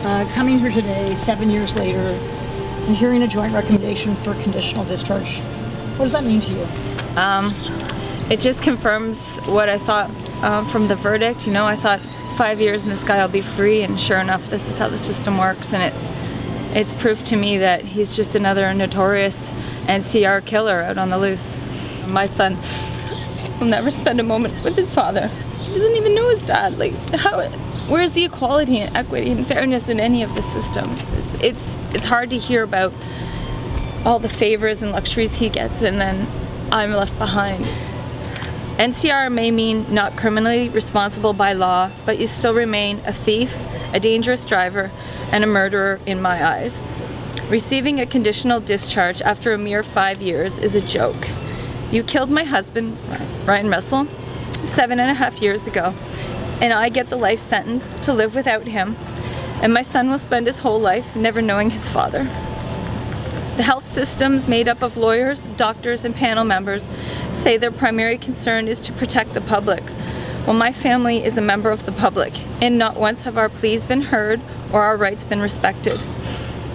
Coming here today, 7 years later, and hearing a joint recommendation for conditional discharge, what does that mean to you? It just confirms what I thought from the verdict. You know, I thought 5 years and this guy will be free, and sure enough, this is how the system works, and it's proof to me that he's just another notorious NCR killer out on the loose. My son will never spend a moment with his father. He doesn't even know his dad. Like, where's the equality and equity and fairness in any of the system? It's hard to hear about all the favors and luxuries he gets, and then I'm left behind. NCR may mean not criminally responsible by law, but you still remain a thief, a dangerous driver, and a murderer in my eyes. Receiving a conditional discharge after a mere 5 years is a joke. You killed my husband, Ryan Russell, 7.5 years ago, and I get the life sentence to live without him, and my son will spend his whole life never knowing his father. The health systems made up of lawyers, doctors, and panel members say their primary concern is to protect the public. Well, my family is a member of the public, and not once have our pleas been heard or our rights been respected.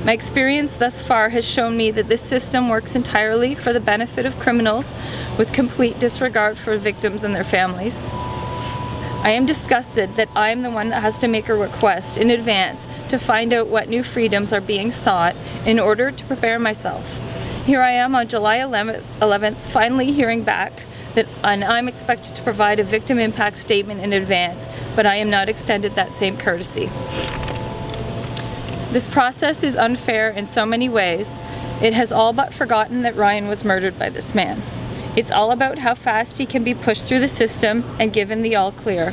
My experience thus far has shown me that this system works entirely for the benefit of criminals with complete disregard for victims and their families. I am disgusted that I am the one that has to make a request in advance to find out what new freedoms are being sought in order to prepare myself. Here I am on July 11th, finally hearing back that I'm expected to provide a victim impact statement in advance, but I am not extended that same courtesy. This process is unfair in so many ways. It has all but forgotten that Ryan was murdered by this man. It's all about how fast he can be pushed through the system and given the all clear.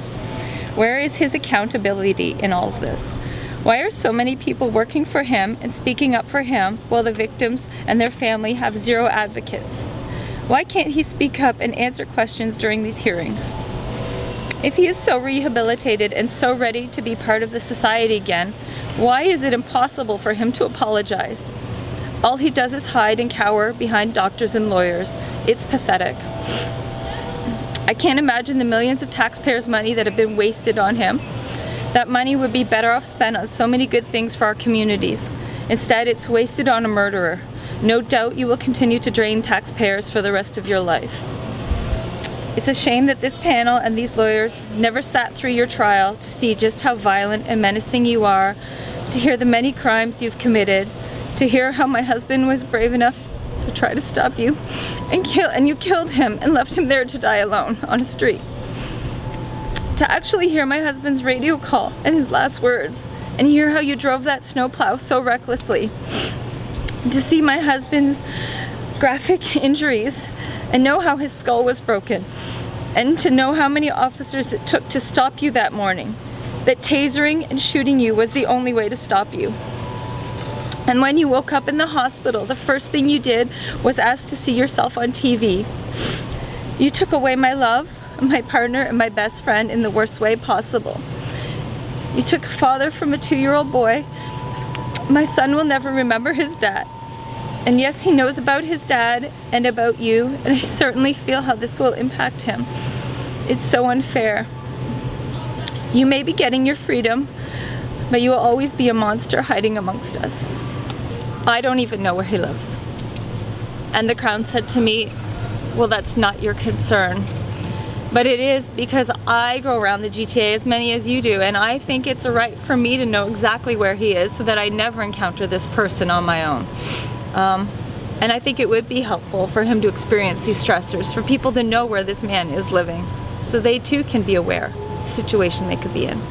Where is his accountability in all of this? Why are so many people working for him and speaking up for him while the victims and their family have zero advocates? Why can't he speak up and answer questions during these hearings? If he is so rehabilitated and so ready to be part of the society again, why is it impossible for him to apologize? All he does is hide and cower behind doctors and lawyers. It's pathetic. I can't imagine the millions of taxpayers' money that have been wasted on him. That money would be better off spent on so many good things for our communities. Instead, it's wasted on a murderer. No doubt you will continue to drain taxpayers for the rest of your life. It's a shame that this panel and these lawyers never sat through your trial to see just how violent and menacing you are, to hear the many crimes you've committed, to hear how my husband was brave enough to try to stop you and you killed him and left him there to die alone on a street. To actually hear my husband's radio call and his last words, and hear how you drove that snowplow so recklessly. To see my husband's graphic injuries and know how his skull was broken, and to know how many officers it took to stop you that morning, that tasering and shooting you was the only way to stop you. And when you woke up in the hospital, the first thing you did was ask to see yourself on TV. You took away my love, my partner, and my best friend in the worst way possible. You took a father from a 2-year-old boy. My son will never remember his dad. And yes, he knows about his dad and about you, and I certainly feel how this will impact him. It's so unfair. You may be getting your freedom, but you will always be a monster hiding amongst us. I don't even know where he lives. And the Crown said to me, well, that's not your concern. But it is, because I go around the GTA as many as you do, and I think it's a right for me to know exactly where he is so that I never encounter this person on my own. And I think it would be helpful for him to experience these stressors, for people to know where this man is living, so they too can be aware of the situation they could be in.